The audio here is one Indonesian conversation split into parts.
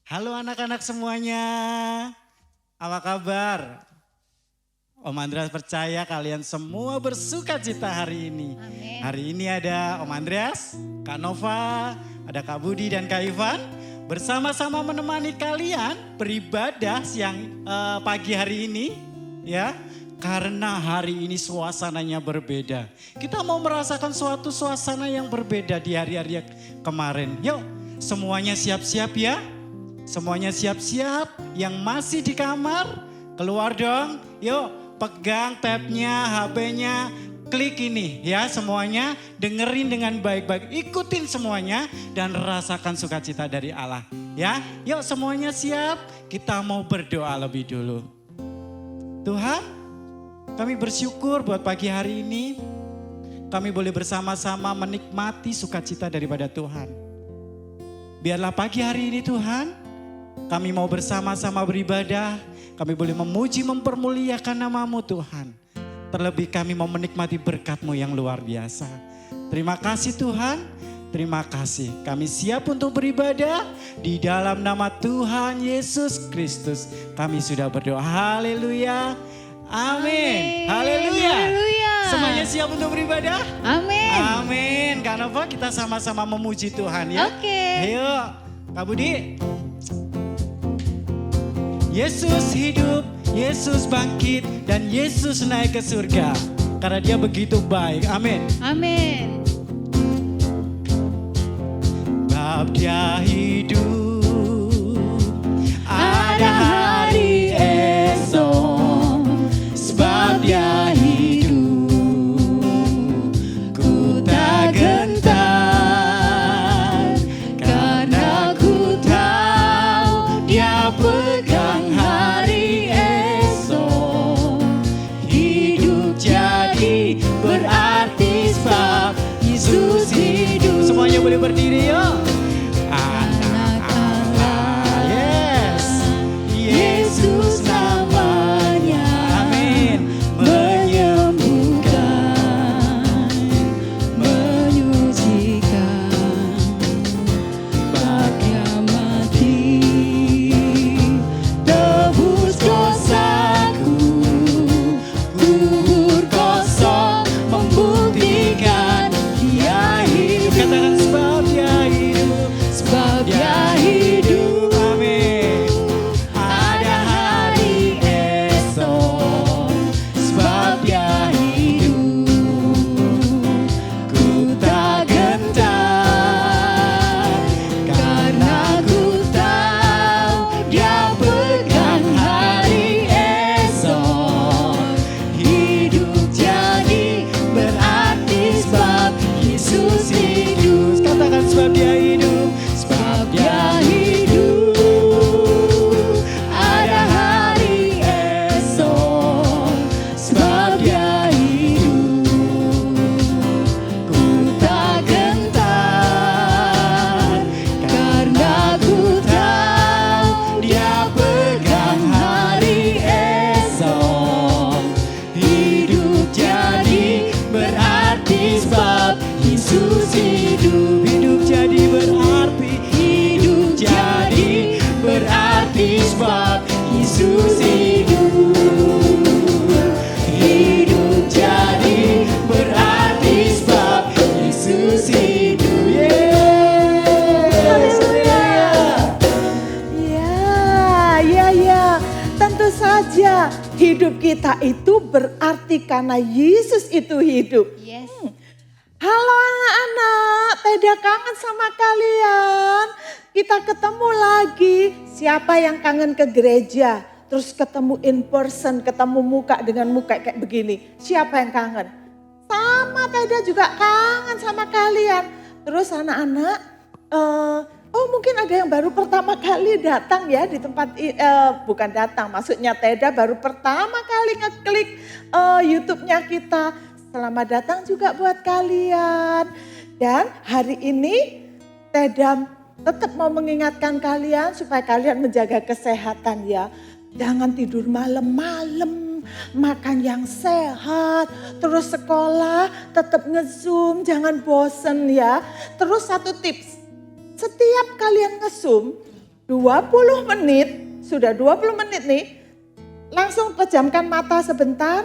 Halo anak-anak semuanya, apa kabar? Om Andreas percaya kalian semua bersuka cita hari ini. Amin. Hari ini ada Om Andreas, Kak Nova, ada Kak Budi dan Kak Ivan. Bersama-sama menemani kalian beribadah siang pagi hari ini ya. Karena hari ini suasananya berbeda. Kita mau merasakan suatu suasana yang berbeda di hari-hari kemarin. Yuk semuanya siap-siap ya. Semuanya siap-siap, yang masih di kamar keluar dong. Yuk pegang tabnya, HP-nya, klik ini ya semuanya. Dengerin dengan baik-baik, ikutin semuanya dan rasakan sukacita dari Allah. Ya, yuk semuanya siap, kita mau berdoa lebih dulu. Tuhan, kami bersyukur buat pagi hari ini. Kami boleh bersama-sama menikmati sukacita daripada Tuhan. Biarlah pagi hari ini Tuhan, kami mau bersama-sama beribadah, kami boleh memuji, mempermuliakan nama-Mu Tuhan. Terlebih kami mau menikmati berkat-Mu yang luar biasa. Terima kasih Tuhan, terima kasih. Kami siap untuk beribadah di dalam nama Tuhan Yesus Kristus. Kami sudah berdoa, haleluya, amin, haleluya. Semuanya siap untuk beribadah? Amin. Amin. Kak Nova, kita sama-sama memuji Tuhan ya. Oke. Ayo, Kak Budi. Yesus hidup, Yesus bangkit, dan Yesus naik ke surga. Karena dia begitu baik, amin. Amin. Bab dia hidup, ada hari esok. Sebab dia hidup, ku tak gentar. Karena ku tahu dia pegang hari esok. Hidup jadi berarti sebab Yesus hidup. Semuanya boleh berdiri yuk. Anak Allah, yes. Yesus namanya, amin. Menyembuhkan, menyucikan, bagai mati, tebus dosaku, kubur kosong membuktikan dia hidup. Katakan sebab dia hidup, sebab dia hidup, amin. Ada hari esok, sebab dia hidup, ku tak gentar. Karena ku tahu dia pegang hari esok. Hidup jadi berarti sebab Yesus hidup. Katakan sebab dia hidup, sebab dia hidup. Ada hari esok, sebab dia hidup. Ku tak gentar, karena ku tahu dia pegang hari esok. Hidup jadi berarti sebab Yesus hidup. Hidup jadi berarti, hidup jadi berarti sebab Yesus hidup. Hidup jadi berarti sebab Yesus hidup. Yes. Ya. Tentu saja hidup kita itu berarti karena Yesus itu hidup. Yes. Halo anak-anak, Teda kangen sama kalian. Kita ketemu lagi. Siapa yang kangen ke gereja? Terus ketemu in person, ketemu muka dengan muka kayak begini. Siapa yang kangen? Sama Teda juga kangen sama kalian. Terus anak-anak, oh mungkin ada yang baru pertama kali datang ya di tempat, bukan datang, maksudnya Teda baru pertama kali ngeklik YouTube-nya kita. Selamat datang juga buat kalian. Dan hari ini Teda tetap mau mengingatkan kalian supaya kalian menjaga kesehatan ya. Jangan tidur malam-malam. makan yang sehat, terus sekolah tetap nge-Zoom, jangan bosen ya. Terus satu tips, setiap kalian nge-Zoom 20 menit, sudah 20 menit nih, langsung pejamkan mata sebentar,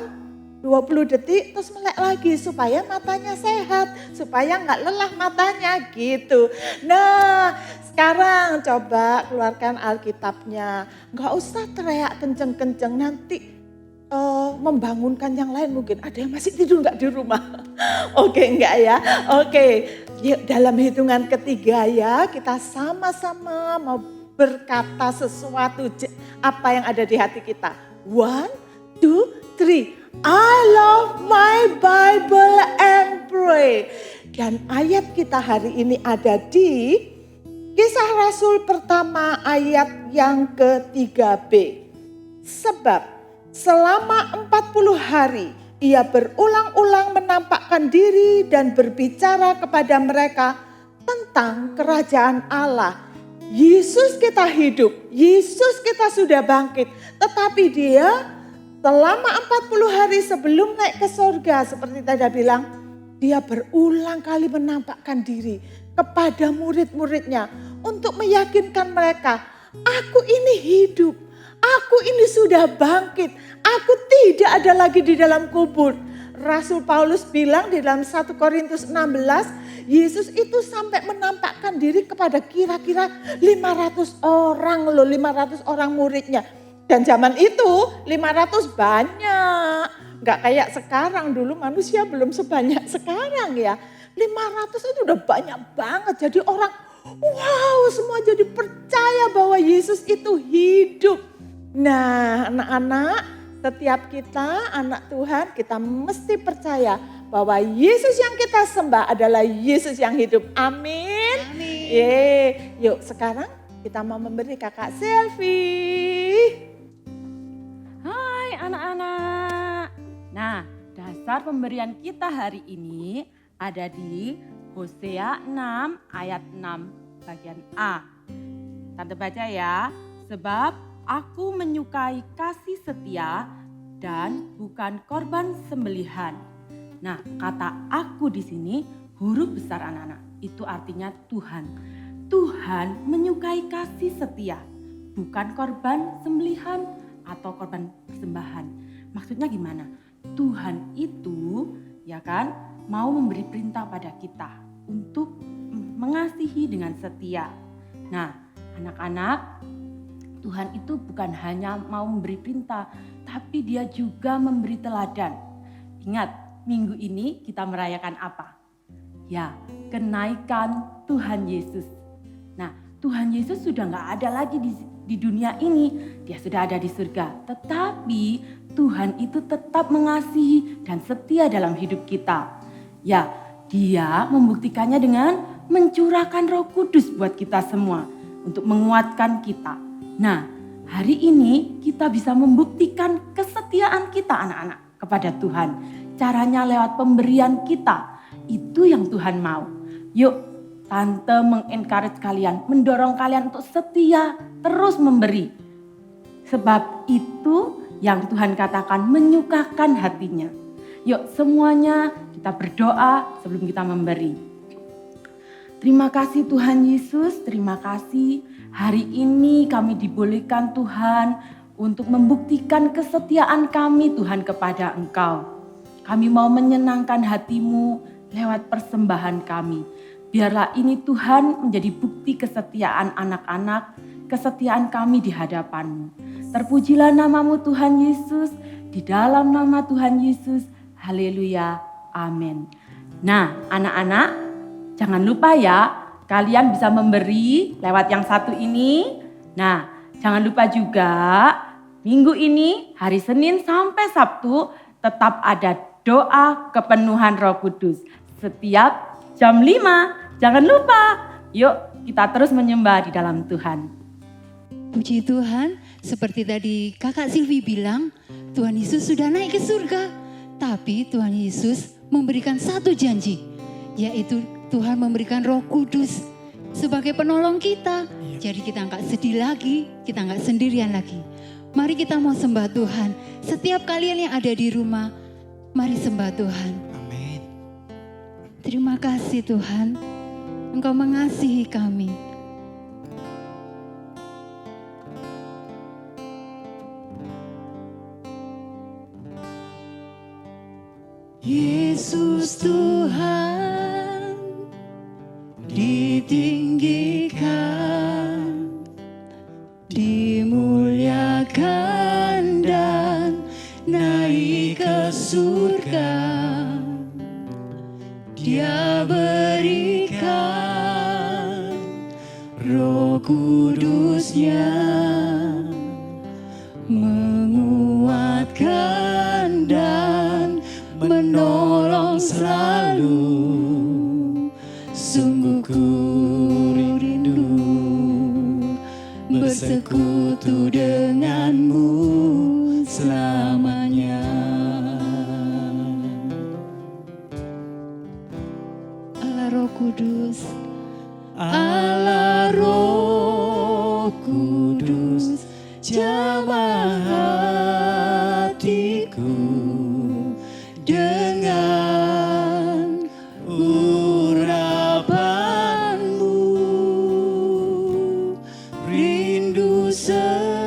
20 detik terus melek lagi supaya matanya sehat, supaya nggak lelah matanya gitu. Nah sekarang coba keluarkan Alkitabnya, nggak usah teriak kenceng-kenceng nanti membangunkan yang lain, mungkin ada yang masih tidur nggak di rumah. Oke enggak ya, oke yuk dalam hitungan ketiga ya kita sama-sama mau berkata sesuatu apa yang ada di hati kita. 1, 2, 3. I love my Bible and pray. Dan ayat kita hari ini ada di Kisah Rasul pertama ayat yang ke-3b. Sebab selama 40 hari ia berulang-ulang menampakkan diri dan berbicara kepada mereka tentang kerajaan Allah. Yesus kita hidup, Yesus kita sudah bangkit, tetapi dia selama 40 hari sebelum naik ke surga, seperti tadi bilang, dia berulang kali menampakkan diri kepada murid-muridnya untuk meyakinkan mereka, aku ini hidup, aku ini sudah bangkit, aku tidak ada lagi di dalam kubur. Rasul Paulus bilang di dalam 1 Korintus 16, Yesus itu sampai menampakkan diri kepada kira-kira 500 orang loh, 500 orang muridnya. Dan zaman itu 500 banyak, gak kayak sekarang, dulu manusia belum sebanyak sekarang ya. 500 itu udah banyak banget, jadi orang wow semua jadi percaya bahwa Yesus itu hidup. Nah anak-anak, setiap kita anak Tuhan kita mesti percaya bahwa Yesus yang kita sembah adalah Yesus yang hidup. Amin. Amin. Yuk sekarang kita mau memberi kakak selfie. Hai anak-anak. Nah, dasar pemberian kita hari ini ada di Hosea 6 ayat 6 bagian A. Tante baca ya. Sebab aku menyukai kasih setia dan bukan korban sembelihan. Nah, kata aku di sini huruf besar anak-anak. Itu artinya Tuhan. Tuhan menyukai kasih setia, bukan korban sembelihan atau korban persembahan. Maksudnya gimana? Tuhan itu ya kan mau memberi perintah pada kita untuk mengasihi dengan setia. Nah, anak-anak, Tuhan itu bukan hanya mau memberi perintah, tapi dia juga memberi teladan. Ingat, minggu ini kita merayakan apa? Ya, kenaikan Tuhan Yesus. Nah, Tuhan Yesus sudah gak ada lagi di dunia ini, dia sudah ada di surga. Tetapi Tuhan itu tetap mengasihi dan setia dalam hidup kita. Ya, dia membuktikannya dengan mencurahkan Roh Kudus buat kita semua untuk menguatkan kita. Nah, hari ini kita bisa membuktikan kesetiaan kita anak-anak kepada Tuhan. Caranya lewat pemberian kita. Itu yang Tuhan mau. Yuk, Tante mengencourage kalian, mendorong kalian untuk setia, terus memberi. Sebab itu yang Tuhan katakan menyukakan hatinya. Yuk semuanya kita berdoa sebelum kita memberi. Terima kasih Tuhan Yesus, terima kasih hari ini kami dibolehkan Tuhan untuk membuktikan kesetiaan kami Tuhan kepada Engkau. Kami mau menyenangkan hati-Mu lewat persembahan kami. Biarlah ini Tuhan menjadi bukti kesetiaan anak-anak, kesetiaan kami di hadapan-Mu. Terpujilah nama-Mu Tuhan Yesus, di dalam nama Tuhan Yesus, haleluya, amin. Nah anak-anak, jangan lupa ya, kalian bisa memberi lewat yang satu ini. Nah jangan lupa juga, minggu ini hari Senin sampai Sabtu tetap ada doa kepenuhan Roh Kudus. Setiap jam 5, jangan lupa. Yuk kita terus menyembah di dalam Tuhan. Puji Tuhan, seperti tadi kakak Silvi bilang, Tuhan Yesus sudah naik ke surga. Tapi Tuhan Yesus memberikan satu janji, yaitu Tuhan memberikan Roh Kudus sebagai penolong kita. Jadi kita nggak sedih lagi, kita nggak sendirian lagi. Mari kita mau sembah Tuhan. Setiap kalian yang ada di rumah, mari sembah Tuhan. Amin. Terima kasih Tuhan, Engkau mengasihi kami. Yesus Tuhan ditinggikan, dimuliakan dan naik ke surga. Dia berikan Roh Kudus-Nya, menguatkan dan menolong selalu. Sungguh ku rindu bersekutu denganmu selamanya. Allah Roh Kudus, Allah Roh Kudus, jamah hatiku dengan urapanmu. Rindu selalu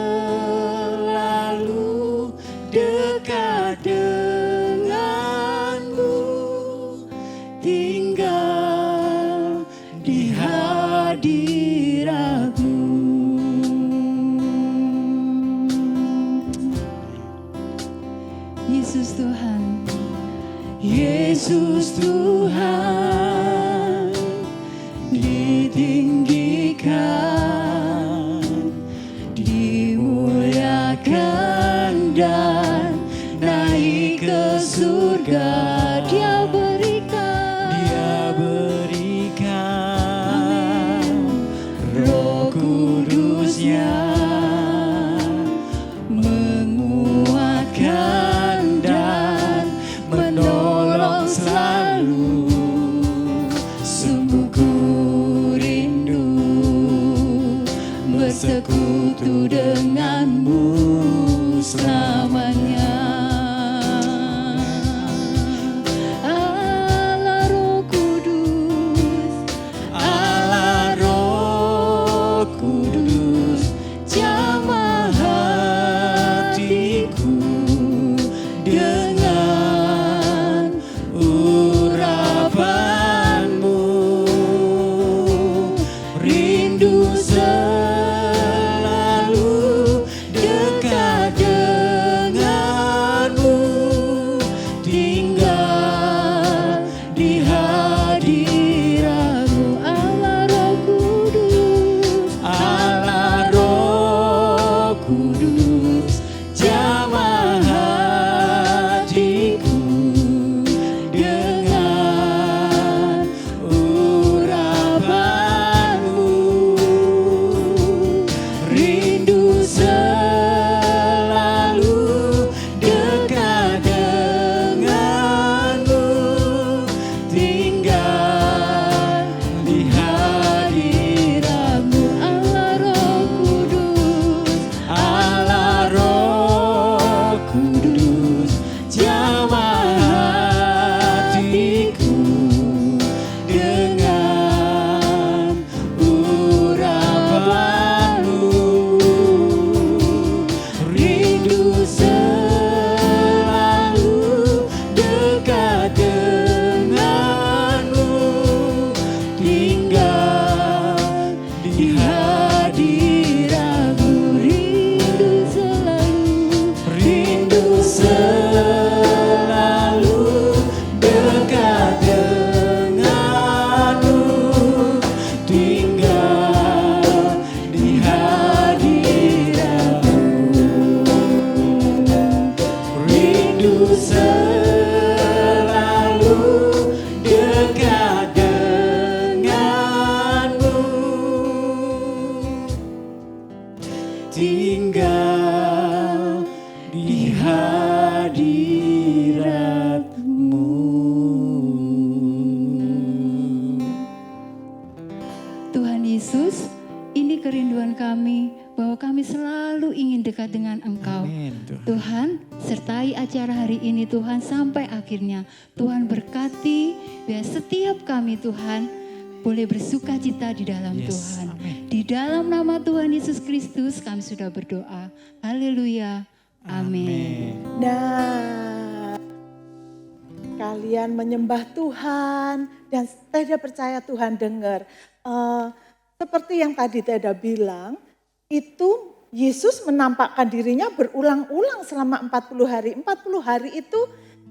dekat denganmu, tinggal di hadiratmu. Yesus Tuhan, Yesus Tuhan ditinggikan, dimuliakan dan naik ke surga. Dia berikan Roh Kudus-Nya, menguatkan dan menolong selalu. Sungguh ku rindu bersekutu denganmu selamanya. Allah Roh Kudus, Allah Roh Kudus, jamah hatiku dengan urapanmu. Rindu selalu dekat denganmu, tinggal di hadiratmu. Allah Roh Kudus, Allah Roh Kudus, jamah hatiku dengan urapanmu. Rindu selalu dekat denganmu, tinggal di hadiratmu. Allah Roh Kudus, Allah Roh Kudus, jamah hatiku dengan urapanmu. Rindu selalu dekat denganmu, tinggal di hadiratmu. Rindu selalu dekat denganmu, tinggal di hadiratmu. Rindu selalu dekat denganmu, tinggal di hadiratmu. Tuhan Yesus, ini kerinduan kami bahwa bahwa kami selalu ingin dekat dengan Engkau. Amin, Tuhan. Tuhan, sertai acara hari ini Tuhan sampai akhirnya. Tuhan berkati biar setiap kami Tuhan boleh bersuka cita di dalam Yes, Tuhan. amin. Di dalam nama Tuhan Yesus Kristus kami sudah berdoa. Haleluya. Amin. Nah, kalian menyembah Tuhan dan Teda percaya Tuhan dengar. Seperti yang tadi Teda bilang, itu Yesus menampakkan dirinya berulang-ulang selama 40 hari. 40 hari itu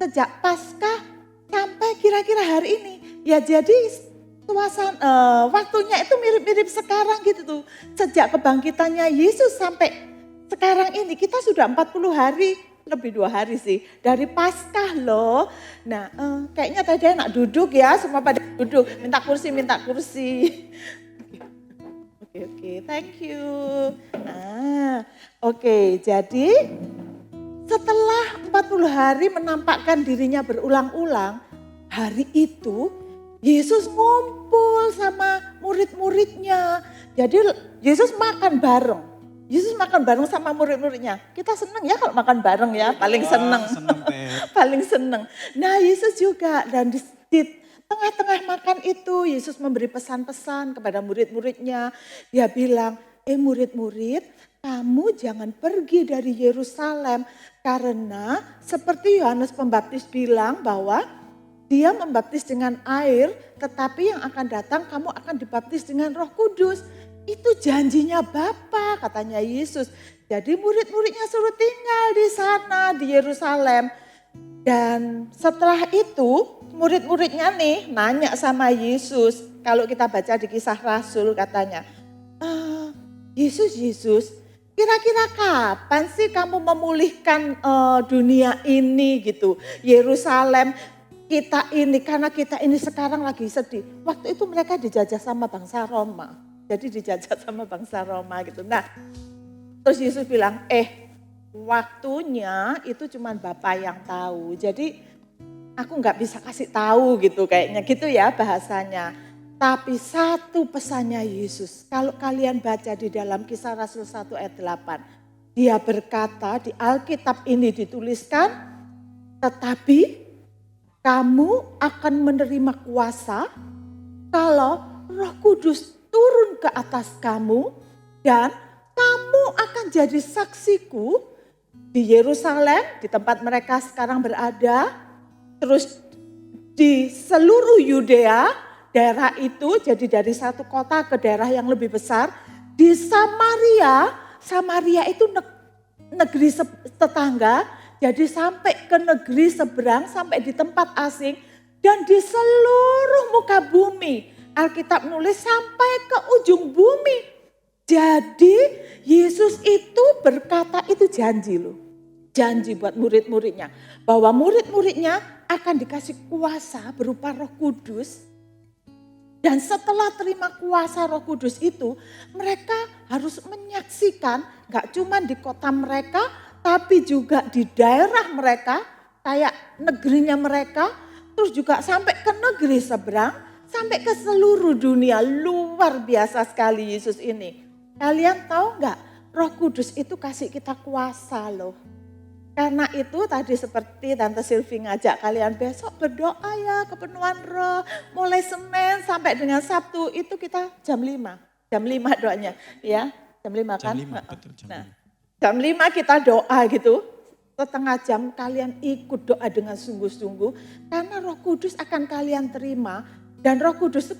sejak Paskah sampai kira-kira hari ini. Ya jadi waktunya itu mirip-mirip sekarang gitu tuh. Sejak kebangkitannya Yesus sampai sekarang ini kita sudah 40 hari, lebih 2 hari sih dari Paskah loh. Nah kayaknya tadi enak duduk ya, semua pada duduk. Minta kursi. Oke, thank you. Nah, oke, jadi setelah 40 hari menampakkan dirinya berulang-ulang, hari itu Yesus ngumpul sama murid-muridnya. Jadi Yesus makan bareng. Yesus makan bareng sama murid-muridnya. Kita seneng ya kalau makan bareng ya, paling seneng. Paling seneng. Nah Yesus juga, dan di tengah-tengah makan itu Yesus memberi pesan-pesan kepada murid-muridnya. Dia bilang, murid-murid, kamu jangan pergi dari Yerusalem. Karena seperti Yohanes Pembaptis bilang bahwa dia membaptis dengan air, tetapi yang akan datang kamu akan dibaptis dengan Roh Kudus. Itu janjinya Bapa, katanya Yesus. Jadi murid-muridnya suruh tinggal di sana, di Yerusalem. Dan setelah itu murid-muridnya nih nanya sama Yesus. Kalau kita baca di Kisah Rasul katanya, Yesus, kira-kira kapan sih kamu memulihkan dunia ini gitu. Yerusalem kita ini, karena kita ini sekarang lagi sedih. Waktu itu mereka dijajah sama bangsa Roma. Jadi dijajah sama bangsa Roma gitu. Nah terus Yesus bilang, waktunya itu cuma Bapa yang tahu. Jadi aku nggak bisa kasih tahu gitu kayaknya gitu ya bahasanya. Tapi satu pesannya Yesus. Kalau kalian baca di dalam Kisah Rasul 1 ayat 8. Dia berkata di Alkitab ini dituliskan. Tetapi kamu akan menerima kuasa kalau Roh Kudus turun ke atas kamu. Dan kamu akan jadi saksiku di Yerusalem, di tempat mereka sekarang berada, terus di seluruh Yudea, daerah itu jadi dari satu kota ke daerah yang lebih besar, di Samaria itu negeri tetangga, jadi sampai ke negeri seberang, sampai di tempat asing, dan di seluruh muka bumi. Alkitab nulis sampai ke ujung bumi. Jadi Yesus itu berkata, itu janji loh. Janji buat murid-muridnya. Bahwa murid-muridnya akan dikasih kuasa berupa Roh Kudus. Dan setelah terima kuasa Roh Kudus itu, mereka harus menyaksikan gak cuma di kota mereka, tapi juga di daerah mereka, kayak negerinya mereka, terus juga sampai ke negeri seberang, sampai ke seluruh dunia. Luar biasa sekali Yesus ini. Kalian tahu gak, Roh Kudus itu kasih kita kuasa loh. Karena itu tadi seperti Tante Silvi ngajak kalian besok berdoa ya kepenuhan roh. Mulai Senin sampai dengan Sabtu itu kita jam 5. Jam 5 doanya ya. Jam 5 kan? Jam 5, betul jam 5. Jam 5 kita doa gitu. Setengah jam kalian ikut doa dengan sungguh-sungguh. Karena Roh Kudus akan kalian terima. Dan Roh Kudus itu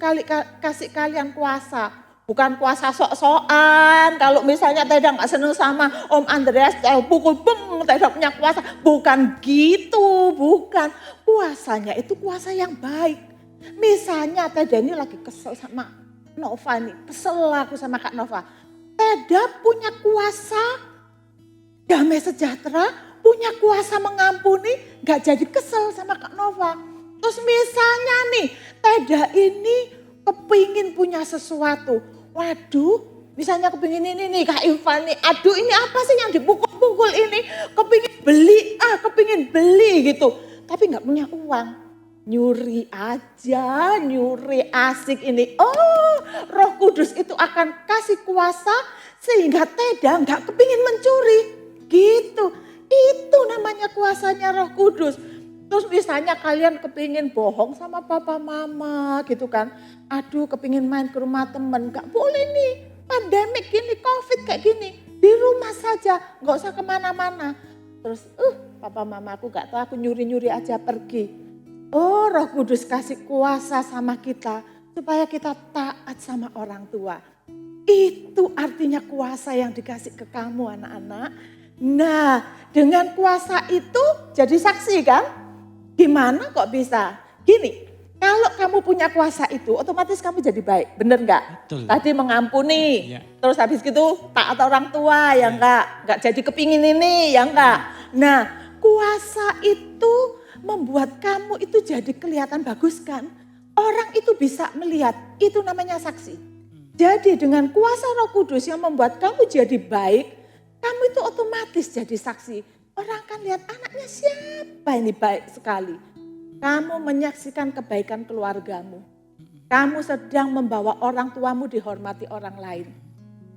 kasih kalian kuasa. Bukan kuasa sok-sokan, kalau misalnya Teda gak seneng sama Om Andreas, pukul beng, Teda punya kuasa. Bukan gitu, bukan. Kuasanya itu kuasa yang baik. Misalnya Teda ini lagi kesel sama Nova nih, kesel aku sama Kak Nova. Teda punya kuasa damai sejahtera, punya kuasa mengampuni, gak jadi kesel sama Kak Nova. Terus misalnya nih, Teda ini kepingin punya sesuatu. Waduh, misalnya kepingin ini nih Kak Ivan nih. Aduh ini apa sih yang dipukul-pukul ini. Kepingin beli gitu. Tapi gak punya uang. nyuri aja, nyuri asik ini. Oh, Roh Kudus itu akan kasih kuasa sehingga Teda nggak kepingin mencuri. Gitu, itu namanya kuasanya Roh Kudus. Terus misalnya kalian kepingin bohong sama papa mama gitu kan. Aduh kepingin main ke rumah temen, gak boleh nih. Pandemik gini, covid kayak gini. Di rumah saja, gak usah kemana-mana. Terus papa mama aku gak tahu, aku nyuri-nyuri aja pergi. Oh, Roh Kudus kasih kuasa sama kita supaya kita taat sama orang tua. Itu artinya kuasa yang dikasih ke kamu anak-anak. Nah, dengan kuasa itu jadi saksi kan? Gimana kok bisa? Gini, kalau kamu punya kuasa itu otomatis kamu jadi baik, bener nggak? Betul. Tadi mengampuni, Iya. terus habis gitu taat orang tua, ya nggak jadi kepingin ini, ya nggak? Nah, kuasa itu membuat kamu itu jadi kelihatan bagus kan. Orang itu bisa melihat, itu namanya saksi. Jadi dengan kuasa Roh Kudus yang membuat kamu jadi baik, kamu itu otomatis jadi saksi. Orang kan lihat anaknya siapa ini baik sekali. Kamu menyaksikan kebaikan keluargamu. Kamu sedang membawa orang tuamu dihormati orang lain.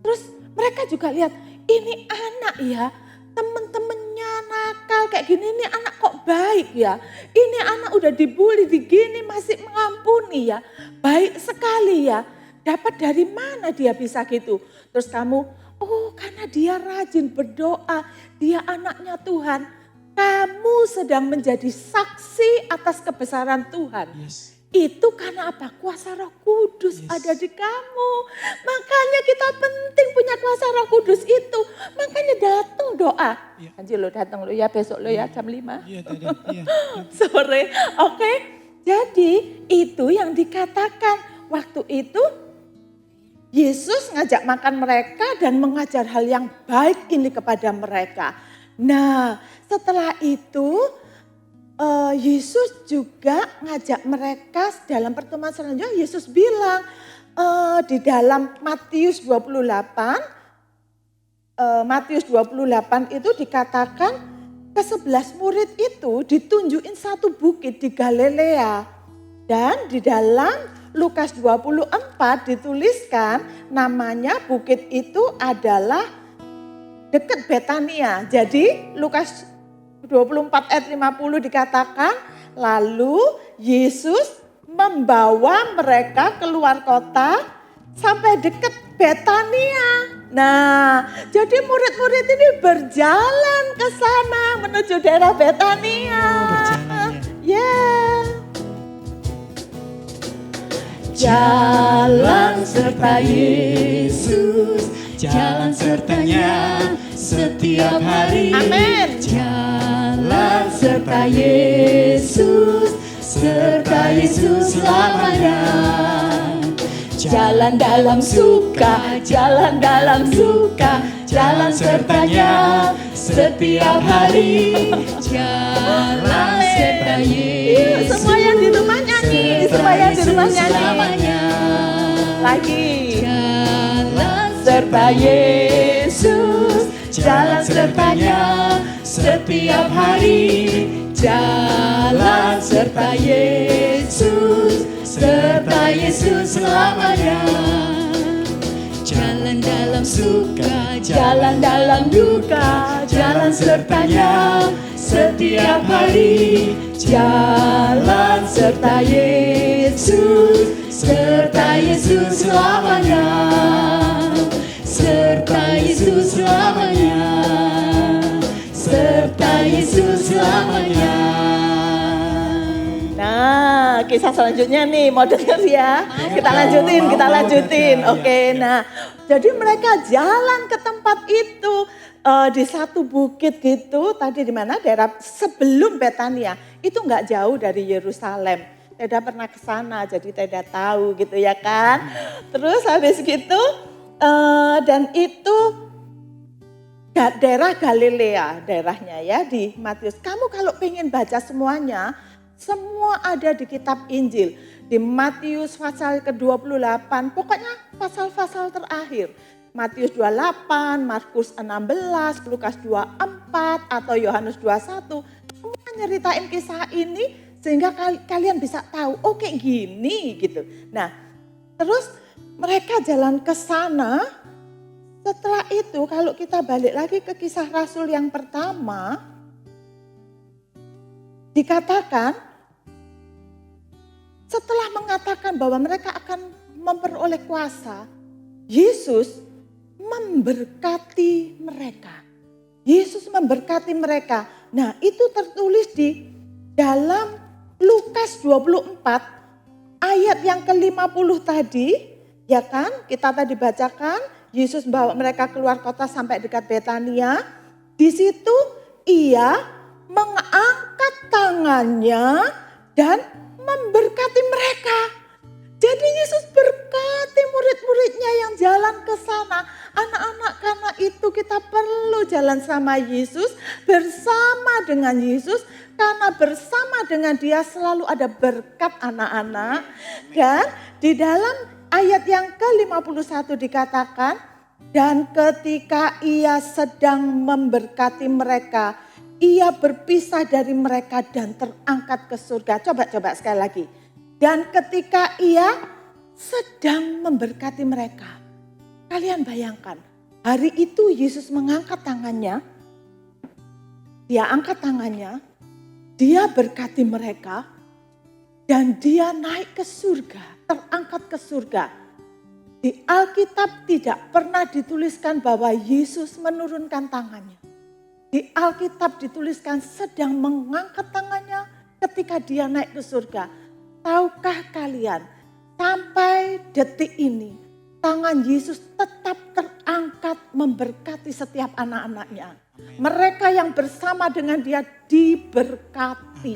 Terus mereka juga lihat, ini anak ya, temen-temennya nakal kayak gini, ini anak kok baik ya. Ini anak udah dibully, digini masih mengampuni ya. Baik sekali ya. Dapat dari mana dia bisa gitu? Terus kamu, oh karena dia rajin berdoa, dia anaknya Tuhan. Kamu sedang menjadi saksi atas kebesaran Tuhan. Yes. Itu karena apa? Kuasa Roh Kudus ada di kamu. Makanya kita penting punya kuasa Roh Kudus itu. Makanya datang doa. Iya. Anjir lo datang lo ya besok lo ya jam 5. Iya, Teda. Iya. Sore, oke. Jadi itu yang dikatakan waktu itu Yesus ngajak makan mereka dan mengajar hal yang baik ini kepada mereka. Nah setelah itu Yesus juga ngajak mereka dalam pertemuan selanjutnya. Yesus bilang di dalam Matius 28, Matius 28 itu dikatakan ke-11 murid itu ditunjukin satu bukit di Galilea. Dan di dalam Lukas 24 dituliskan namanya bukit itu adalah dekat Betania. Jadi Lukas 24 ayat 50 dikatakan, lalu Yesus membawa mereka keluar kota sampai dekat Betania. Nah, jadi murid-murid ini berjalan ke sana menuju daerah Betania. Berjalan ya. Jalan serta Yesus, jalan sertanya setiap hari. Amin. Jalan serta Yesus selamanya. Jalan dalam suka, jalan dalam suka, jalan sertanya setiap hari. Jalan serta Yesus. Semua yang di rumah nyanyi, semua yang di rumah nyanyi. Lagi. Jalan serta Yesus, jalan sertanya setiap hari. Jalan serta Yesus selamanya. Jalan dalam suka, jalan dalam duka, jalan sertanya setiap hari. Jalan serta Yesus selamanya. Serta Yesus selamanya. Serta Yesus selamanya. Nah, kisah selanjutnya nih mau denger ya. Kita lanjutin. Oke, nah jadi mereka jalan ke tempat itu di satu bukit gitu. Tadi di mana daerah sebelum Betania. Itu nggak jauh dari Yerusalem. Teda pernah ke sana jadi Teda tahu gitu ya kan. Terus habis gitu dan itu daerah Galilea daerahnya ya di Matius. Kamu kalau pengen baca semuanya, semua ada di kitab Injil. Di Matius pasal ke-28, pokoknya pasal-pasal terakhir. Matius 28, Markus 16, Lukas 24 atau Yohanes 21. Semua nyeritain kisah ini Sehingga kalian bisa tahu, oh kayak gini gitu. Nah, terus mereka jalan ke sana. Setelah itu kalau kita balik lagi ke Kisah Rasul yang pertama, dikatakan setelah mengatakan bahwa mereka akan memperoleh kuasa, Yesus memberkati mereka. Yesus memberkati mereka. Nah, itu tertulis di dalam Lukas 24 ayat yang ke-50 tadi, ya kan? Kita tadi bacakan, Yesus bawa mereka keluar kota sampai dekat Betania. Di situ ia mengangkat tangannya dan memberkati mereka. Jadi Yesus berkati murid-muridnya yang jalan ke sana. Anak-anak, karena itu kita perlu jalan sama Yesus, bersama dengan Yesus. Karena bersama dengan Dia selalu ada berkat anak-anak. Dan di dalam ayat yang ke-51 dikatakan, dan ketika ia sedang memberkati mereka, ia berpisah dari mereka dan terangkat ke surga. Coba sekali lagi. Dan ketika ia sedang memberkati mereka. Kalian bayangkan, hari itu Yesus mengangkat tangannya. Dia angkat tangannya, dia berkati mereka, dan dia naik ke surga, terangkat ke surga. Di Alkitab tidak pernah dituliskan bahwa Yesus menurunkan tangannya. Di Alkitab dituliskan sedang mengangkat tangannya ketika dia naik ke surga. Tahukah kalian, sampai detik ini, tangan Yesus tetap terangkat memberkati setiap anak-anaknya. Mereka yang bersama dengan Dia diberkati.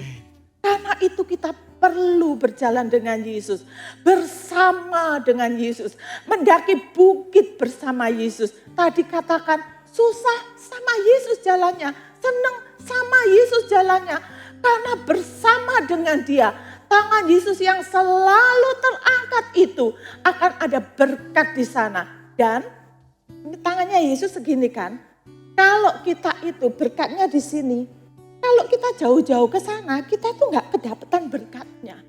Karena itu kita perlu berjalan dengan Yesus, bersama dengan Yesus, mendaki bukit bersama Yesus. Tadi katakan susah sama Yesus jalannya, senang sama Yesus jalannya. Karena bersama dengan Dia, tangan Yesus yang selalu terangkat itu akan ada berkat di sana. Dan tangannya Yesus segini kan, kalau kita itu berkatnya di sini, kalau kita jauh-jauh ke sana, kita tuh nggak kedapatan berkatnya.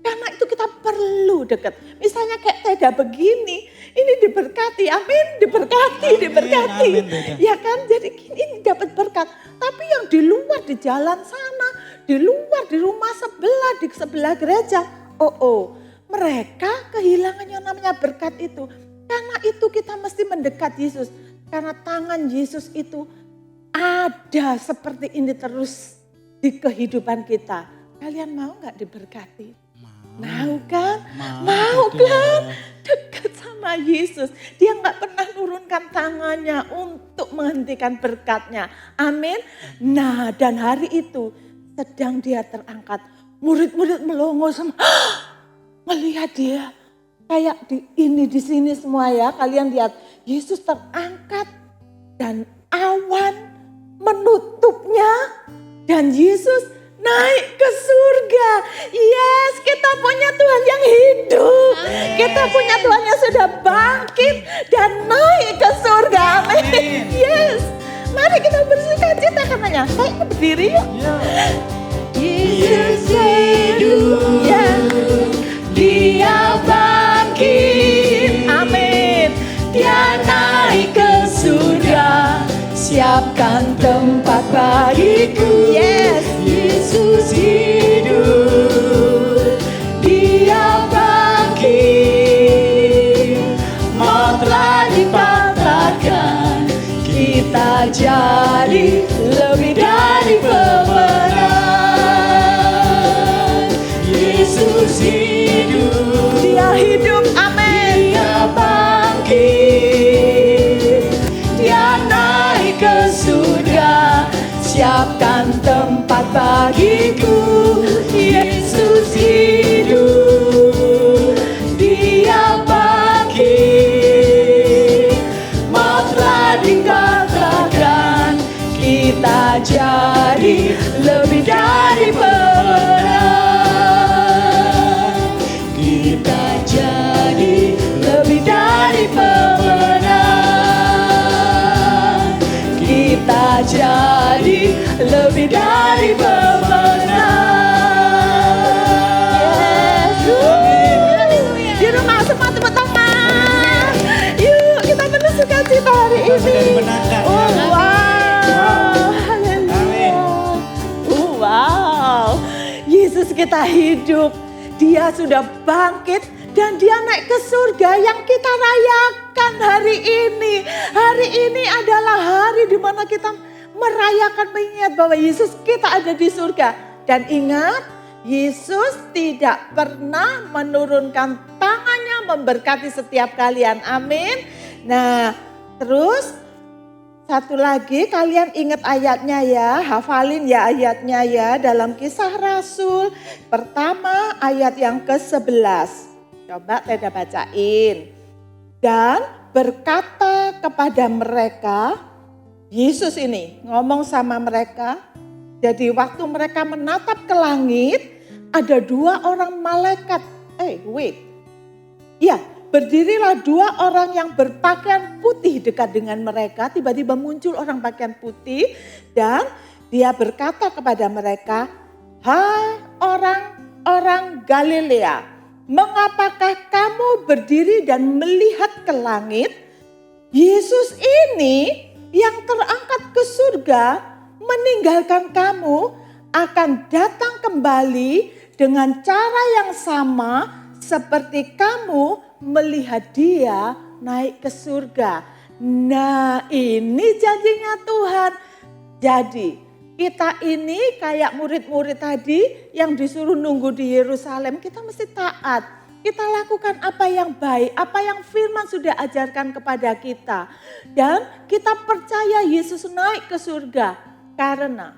Karena itu kita perlu dekat. Misalnya kayak Teda begini, ini diberkati, amin, diberkati, Amin, diberkati. amin, Teda. Ya kan, jadi ini dapat berkat. Tapi yang di luar, di jalan sana, di luar, di rumah sebelah, di sebelah gereja. Mereka kehilangan yang namanya berkat itu. Karena itu kita mesti mendekat Yesus. Karena tangan Yesus itu ada seperti ini terus di kehidupan kita. Kalian mau gak diberkati? Mau kan? Mau kan? Dekat sama Yesus. Dia gak pernah nurunkan tangannya untuk menghentikan berkatnya. Amin. Nah, dan hari itu sedang dia terangkat. Murid-murid melongo semua. Melihat dia. Kayak di sini semua ya. Kalian lihat. Yesus terangkat. Dan awan menutupnya. Dan Yesus naik ke surga. Yes, kita punya Tuhan yang hidup. Kita punya Tuhan yang sudah bangkit dan naik ke surga. Amin. Yes. Mari kita bersuka-cita karenanya. Ayo berdiri yuk. Yesus hidup, Dia bangkit, Amin. Dia naik ke surga, siapkan tempat bagiku. Yes. Yesus hidup, Dia bangkit, maut telah dipatahkan, kita jadi lebih dari pemenang. Yesus hidup, Dia hidup. Amin. Dia bangkit, Dia naik ke surga, siapkan tempat bagiku. Yesus hidup, Dia bangkit, maut telah dikatakan, kita jadi lebih dari pemenang. Kita jadi lebih dari pemenang. Kita jadi lebih dari pemenang. kita hidup. Dia sudah bangkit dan dia naik ke surga yang kita rayakan hari ini. Hari ini adalah hari di mana kita merayakan, mengingat bahwa Yesus kita ada di surga. Dan ingat, Yesus tidak pernah menurunkan tangannya memberkati setiap kalian. Amin. Nah, terus satu lagi, kalian ingat ayatnya ya, hafalin ya ayatnya ya, dalam Kisah Rasul pertama ayat yang ke-11. Coba Teda bacain. Dan berkata kepada mereka, Yesus ini ngomong sama mereka, jadi waktu mereka menatap ke langit, ada dua orang malaikat, berdirilah dua orang yang berpakaian putih dekat dengan mereka. Tiba-tiba muncul orang pakaian putih dan dia berkata kepada mereka, "Hai orang-orang Galilea, mengapakah kamu berdiri dan melihat ke langit? Yesus ini yang terangkat ke surga meninggalkan kamu akan datang kembali dengan cara yang sama seperti kamu melihat dia naik ke surga." Nah, ini janjinya Tuhan. Jadi kita ini kayak murid-murid tadi yang disuruh nunggu di Yerusalem, kita mesti taat. Kita lakukan apa yang baik, apa yang firman sudah ajarkan kepada kita. Dan kita percaya Yesus naik ke surga. Karena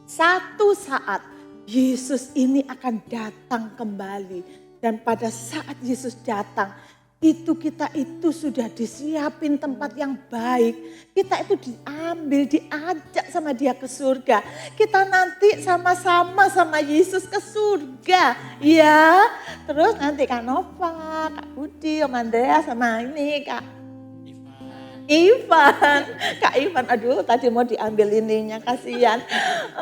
satu saat Yesus ini akan datang kembali. Dan pada saat Yesus datang, kita itu sudah disiapin tempat yang baik. Kita itu diambil, diajak sama dia ke surga. Kita nanti sama-sama sama Yesus ke surga. Ya, terus nanti Kak Nova, Kak Budi, Om Andrea sama ini Kak Ivan. Kak Ivan, aduh tadi mau diambil ininya, kasihan.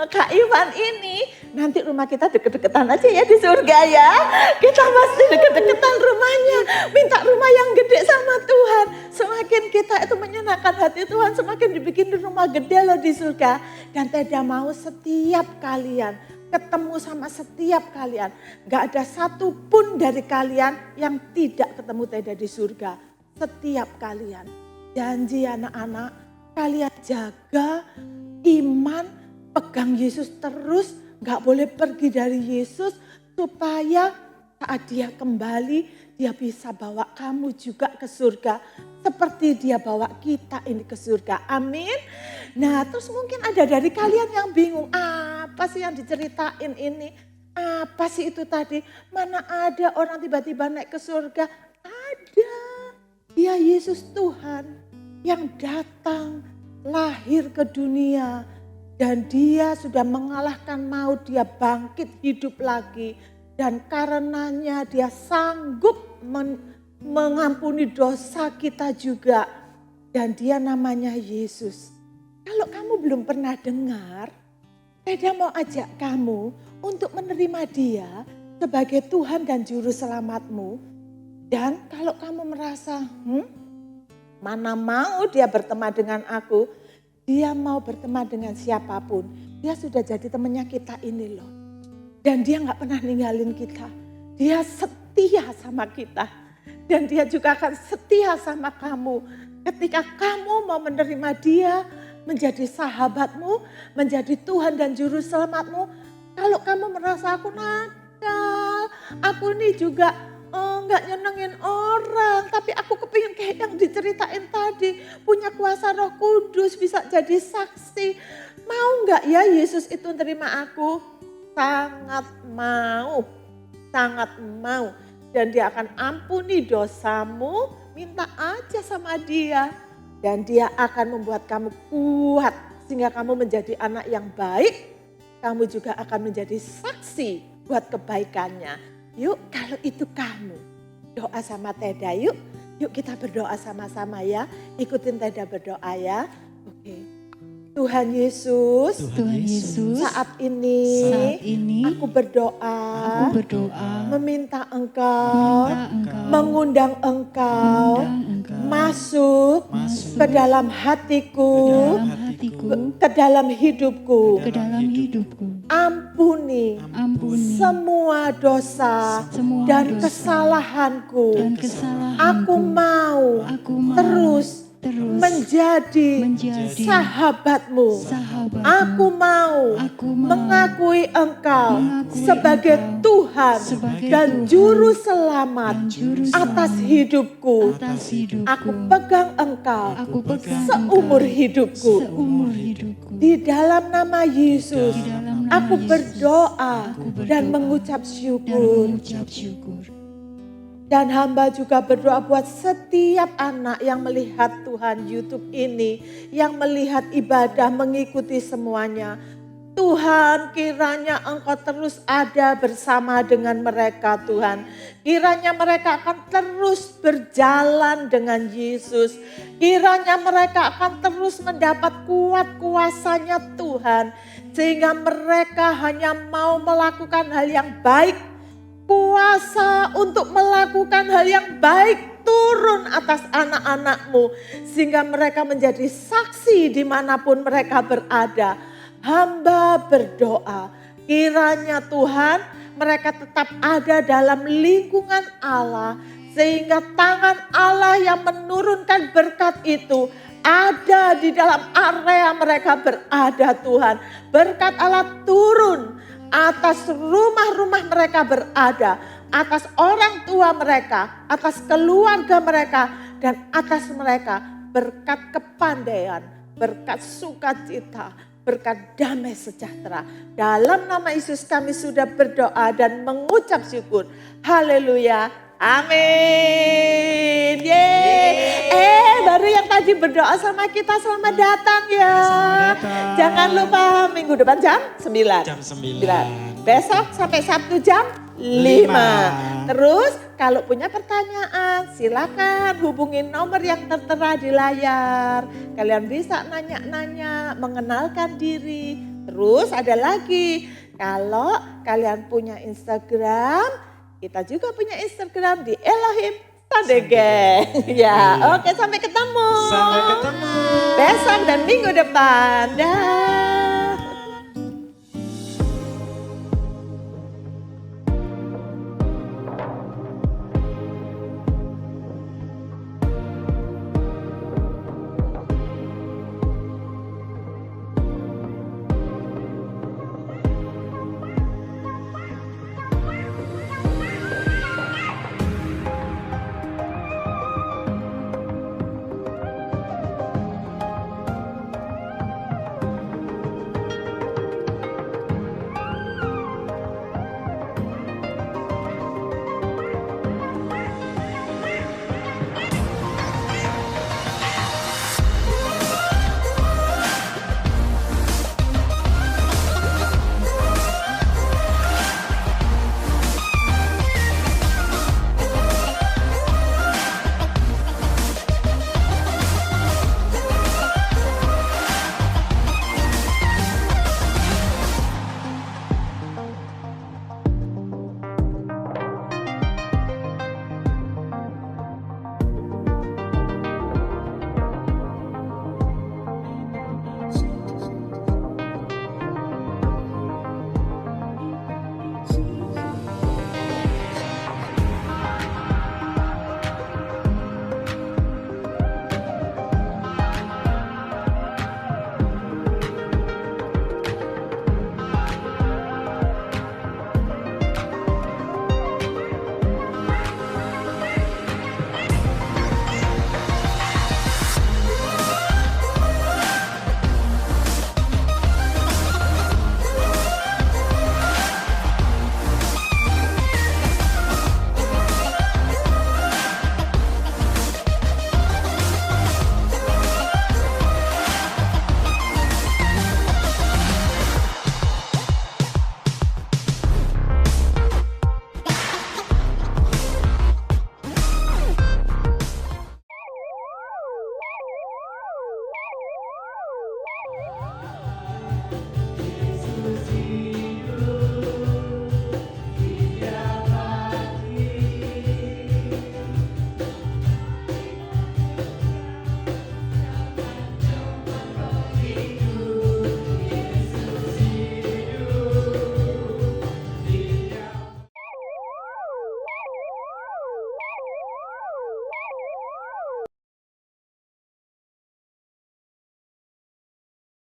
Kak Ivan ini, nanti rumah kita deket-deketan aja ya di surga ya. Kita pasti deket-deketan rumahnya. Minta rumah yang gede sama Tuhan. Semakin kita itu menyenangkan hati Tuhan, semakin dibikin rumah gede loh di surga. Dan Teda mau setiap kalian ketemu sama setiap kalian. Gak ada satupun dari kalian yang tidak ketemu Teda di surga. Setiap kalian. Janji anak-anak, kalian jaga iman, pegang Yesus terus, gak boleh pergi dari Yesus supaya saat dia kembali, dia bisa bawa kamu juga ke surga seperti dia bawa kita ini ke surga. Amin. Nah, terus mungkin ada dari kalian yang bingung, apa sih yang diceritain ini? Apa sih itu tadi? Mana ada orang tiba-tiba naik ke surga? Ada. Dia Yesus Tuhan yang datang lahir ke dunia dan dia sudah mengalahkan maut, dia bangkit hidup lagi dan karenanya dia sanggup mengampuni dosa kita juga dan dia namanya Yesus. Kalau kamu belum pernah dengar, saya mau ajak kamu untuk menerima dia sebagai Tuhan dan Juru Selamatmu. Dan kalau kamu merasa, mana mau dia berteman dengan aku, dia mau berteman dengan siapapun. Dia sudah jadi temannya kita ini loh. Dan dia gak pernah ninggalin kita. Dia setia sama kita. Dan dia juga akan setia sama kamu. Ketika kamu mau menerima dia menjadi sahabatmu, menjadi Tuhan dan Juru Selamatmu. Kalau kamu merasa aku nakal, aku ini juga nggak nyenengin orang, tapi aku kepingin kayak yang diceritain tadi, punya kuasa Roh Kudus, bisa jadi saksi. Mau nggak ya Yesus itu terima aku? Sangat mau, sangat mau. Dan dia akan ampuni dosamu, minta aja sama dia. Dan dia akan membuat kamu kuat, sehingga kamu menjadi anak yang baik. Kamu juga akan menjadi saksi buat kebaikannya. Yuk kalau itu kamu doa sama Teda yuk. Yuk kita berdoa sama-sama ya. Ikutin Teda berdoa ya. Oke. Tuhan Yesus, Tuhan Yesus, saat ini aku berdoa, meminta Engkau, mengundang Engkau masuk ke dalam hatiku, ke dalam hidupku. Ampuni semua dosa dan kesalahanku. Aku mau terus menjadi sahabatmu. Aku mau mengakui Engkau sebagai Tuhan dan Juru Selamat atas hidupku. Aku pegang Engkau seumur hidupku. Di dalam nama Yesus, aku berdoa dan mengucap syukur. Dan hamba juga berdoa buat setiap anak yang melihat Tuhan YouTube ini, yang melihat ibadah, mengikuti semuanya. Tuhan, kiranya Engkau terus ada bersama dengan mereka, Tuhan. Kiranya mereka akan terus berjalan dengan Yesus. Kiranya mereka akan terus mendapat kuat kuasanya Tuhan. Sehingga mereka hanya mau melakukan hal yang baik. Kuasa untuk melakukan hal yang baik turun atas anak-anak-Mu. Sehingga mereka menjadi saksi dimanapun mereka berada. Hamba berdoa, kiranya Tuhan mereka tetap ada dalam lingkungan Allah. Sehingga tangan Allah yang menurunkan berkat itu ada di dalam area mereka berada, Tuhan. Berkat Allah turun atas rumah-rumah mereka berada, atas orang tua mereka, atas keluarga mereka, dan atas mereka berkat kepandaian, berkat sukacita, berkat damai sejahtera. Dalam nama Yesus kami sudah berdoa dan mengucap syukur. Haleluya. Amin. Yeay. Baru yang tadi berdoa sama kita, selamat datang ya. Jangan lupa minggu depan jam 9. Jam 9. Besok sampai Sabtu jam 5. Terus kalau punya pertanyaan silakan hubungi nomor yang tertera di layar. Kalian bisa nanya-nanya, mengenalkan diri. Terus ada lagi, kalau kalian punya Instagram, kita juga punya Instagram di Elohim Sunday Gang. Ya, oke, sampai ketemu. Sampai ketemu. Besok dan minggu depan. Dah.